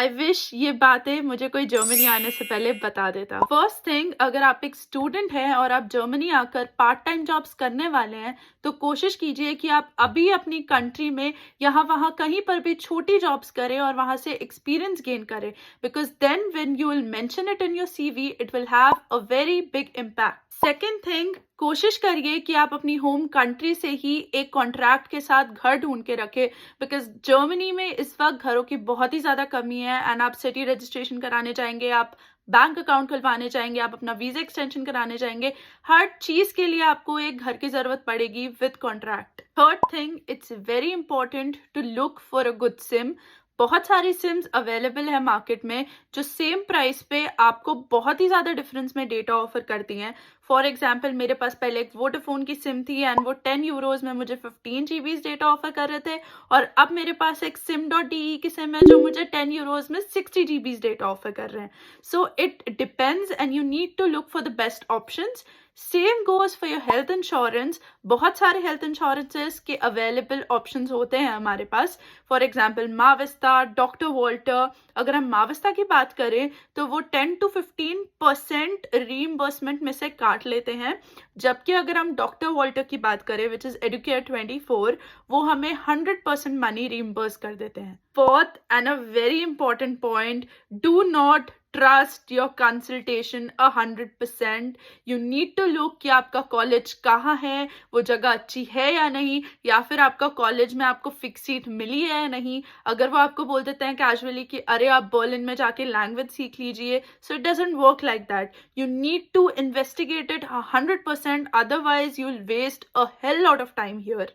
I wish ये बातें मुझे कोई जर्मनी आने से पहले बता देता। फर्स्ट थिंग, अगर आप एक स्टूडेंट हैं और आप जर्मनी आकर पार्ट टाइम जॉब्स करने वाले हैं तो कोशिश कीजिए कि आप अभी अपनी कंट्री में यहाँ वहाँ कहीं पर भी छोटी जॉब्स करें और वहाँ से एक्सपीरियंस गेन करें, because then when you will mention it in your CV it will have a very big impact. Second thing, कोशिश करिए कि आप अपनी होम कंट्री से ही एक कॉन्ट्रैक्ट के साथ घर ढूंढ के रखें, बिकॉज जर्मनी में इस वक्त घरों की बहुत ही ज़्यादा कमी है। एंड आप सिटी रजिस्ट्रेशन कराने चाहेंगे, आप बैंक अकाउंट खुलवाने चाहेंगे, आप अपना वीज़ा एक्सटेंशन कराने चाहेंगे, हर चीज़ के लिए आपको एक घर की ज़रूरत पड़ेगी with contract. Third thing, it's very important to look for a good SIM. बहुत सारी सिम्स अवेलेबल है मार्केट में जो सेम प्राइस पे आपको बहुत ही ज़्यादा डिफरेंस में डेटा ऑफर करती हैं। फॉर एग्जाम्पल, मेरे पास पहले एक वोडाफोन की सिम थी एंड वो 10 यूरोज में मुझे 15 GB डेटा ऑफर कर रहे थे, और अब मेरे पास एक sim.de की सिम है जो मुझे 10 यूरोज में 60 GB डेटा ऑफर कर रहे हैं। So it depends and you need to look for the best options. Same goes for your health insurance. बहुत सारे हेल्थ इंश्योरेंसेस के अवेलेबल ऑप्शंस होते हैं हमारे पास। For example Mawista, doctor Walter. अगर हम माविस्ता की बात करें तो वो 10 to 15% रीइंबर्समेंट में से काट लेते हैं, जबकि अगर हम डॉक्टर वॉल्टर की बात करें विच इज एडुकेयर 24, वो हमें 100% मनी रीइंबर्स कर देते हैं। Fourth and a very important point, do not trust your consultation 100%। You need to look कि आपका कॉलेज कहाँ है, वो जगह अच्छी है या नहीं, या फिर आपका कॉलेज में आपको फिक्स सीट मिली है या नहीं। अगर वो आपको बोल देते हैं कैजुअली कि अरे आप बर्लिन में जाके लैंग्वेज सीख लीजिए, so it doesn't work like that. You need to investigate it 100%, otherwise you'll waste a hell lot of time here.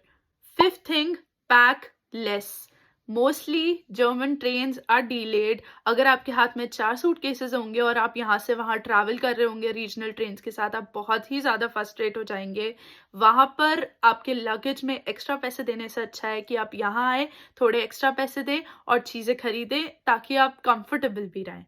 Fifth thing, pack less. Mostly German trains are delayed. अगर आपके हाथ में 4 suitcases होंगे और आप यहाँ से वहाँ ट्रैवल कर रहे होंगे रीजनल ट्रेन्स के साथ, आप बहुत ही ज़्यादा फ्रस्ट्रेट हो जाएंगे। वहाँ पर आपके लगेज में एक्स्ट्रा पैसे देने से अच्छा है कि आप यहाँ आए, थोड़े एक्स्ट्रा पैसे दें और चीज़ें खरीदें ताकि आप कंफर्टेबल भी रहें।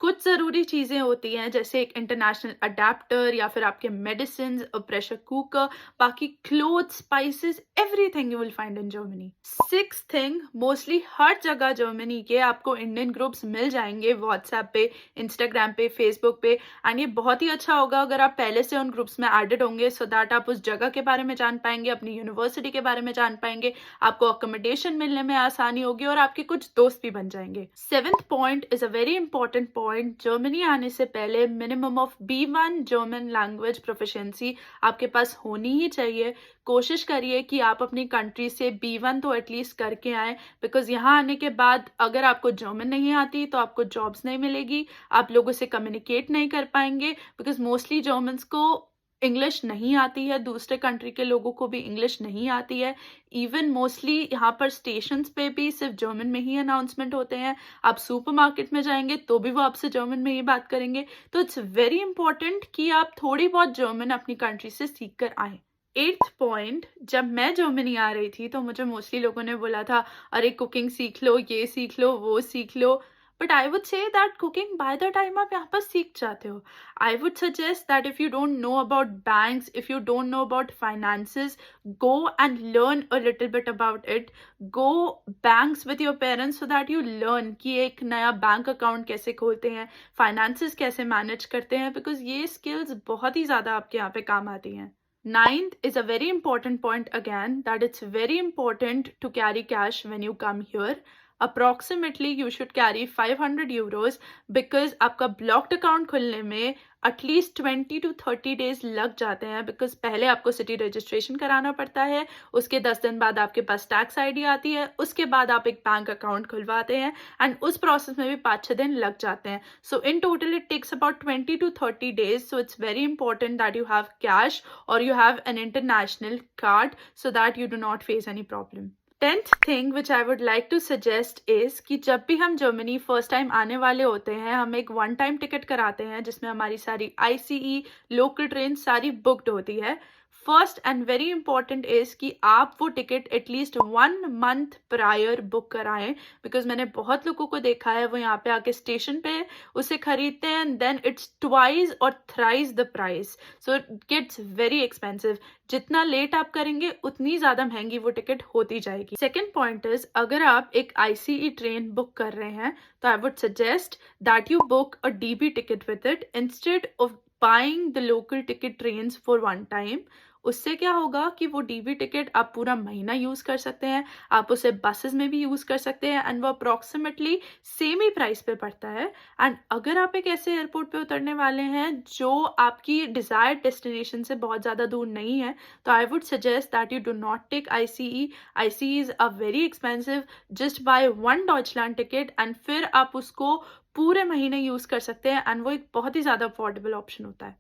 कुछ ज़रूरी चीज़ें होती हैं जैसे एक इंटरनेशनल अडेप्टर या फिर आपके मेडिसिन, प्रेशर कुकर, बाकी clothes, spices, everything you will find in Germany. Six thing, mostly हर जगह जर्मनी के आपको इंडियन ग्रुप्स मिल जाएंगे व्हाट्सएप पे, इंस्टाग्राम पे, फेसबुक पे। एंड ये बहुत ही अच्छा होगा अगर आप पहले से उन ग्रुप्स में एडेड होंगे, सो दैट आप उस जगह के बारे में जान पाएंगे, अपनी यूनिवर्सिटी के बारे में जान पाएंगे, आपको अकोमोडेशन मिलने में आसानी होगी और आपके कुछ दोस्त भी बन जाएंगे। Seventh point is a very important point. Germany आने से पहले minimum of B1 German language proficiency आपके पास होनी ही चाहिए। कोशिश करिए कि आप अपनी कंट्री से B1 तो एटलीस्ट करके आए, बिकॉज यहाँ आने के बाद अगर आपको जर्मन नहीं आती तो आपको जॉब्स नहीं मिलेगी, आप लोगों से कम्युनिकेट नहीं कर पाएंगे, बिकॉज मोस्टली जर्मन्स को इंग्लिश नहीं आती है, दूसरे कंट्री के लोगों को भी इंग्लिश नहीं आती है। इवन मोस्टली यहाँ पर स्टेशंस पे भी सिर्फ जर्मन में ही अनाउंसमेंट होते हैं। आप सुपरमार्केट में जाएंगे तो भी वो आपसे जर्मन में ही बात करेंगे। तो इट्स वेरी इंपॉर्टेंट कि आप थोड़ी बहुत जर्मन अपनी कंट्री से सीख कर आए। एट्थ पॉइंट, जब मैं जर्मनी आ रही थी तो मुझे मोस्टली लोगों ने बोला था अरे कुकिंग सीख लो, ये सीख लो, वो सीख लो। But I would say that cooking by the time आप यहाँ पर सीख जाते हो। I would suggest that if you don't know about banks, if you don't know about finances, go and learn a little bit about it. Go banks with your parents so that you learn कि एक नया bank account कैसे खोलते हैं, finances कैसे manage करते हैं, because ये skills बहुत ही ज़्यादा आपके यहाँ पे काम आती हैं। Ninth is a very important point again, that it's very important to carry cash when you come here. Approximately you should carry 500 euros, because आपका ब्लॉक्ड अकाउंट खुलने में एटलीस्ट 20 to 30 डेज लग जाते हैं, बिकॉज पहले आपको सिटी रजिस्ट्रेशन कराना पड़ता है, उसके 10 दिन बाद आपके पास टैक्स आईडी आती है, उसके बाद आप एक बैंक अकाउंट खुलवाते हैं एंड उस प्रोसेस में भी 5-6 दिन लग जाते हैं। So in total it takes about 20 to 30 days. So it's very important that you have cash और you have an international card so that you do not face any problem. 10th thing which I would like to suggest is कि जब भी हम Germany first time आने वाले होते हैं, हम एक 1 टाइम टिकट कराते हैं जिसमें हमारी सारी ICE लोकल ट्रेन सारी बुकड होती है। First and very important is कि आप वो ticket at least 1 month prior book कराएं, बिकॉज मैंने बहुत लोगों को देखा है वो यहाँ पे आके स्टेशन पे उसे खरीदते हैं एंड देन इट्स ट्वाइस और thrice the price, so it gets very expensive. जितना लेट आप करेंगे उतनी ज्यादा महंगी वो टिकट होती जाएगी। सेकेंड पॉइंट इज, अगर आप एक आईसीई ट्रेन बुक कर रहे हैं तो I would suggest that you book a dB ticket with it instead of buying the local ticket trains for one time। उससे क्या होगा कि वो डीबी टिकट आप पूरा महीना यूज कर सकते हैं, आप उसे बसेस में भी यूज कर सकते हैं एंड वो अप्रोक्सीमेटली सेम ही प्राइस पे पड़ता है। एंड अगर आप एक ऐसे एयरपोर्ट पे उतरने वाले हैं जो आपकी डिजायर्ड डेस्टिनेशन से बहुत ज़्यादा दूर नहीं है, तो I would suggest that you do not take ICE. ICE is a very expensive, just buy one Deutschland ticket and फिर आप उसको पूरे महीने यूज कर सकते हैं एंड वो एक बहुत ही ज़्यादा अफोर्डेबल ऑप्शन होता है।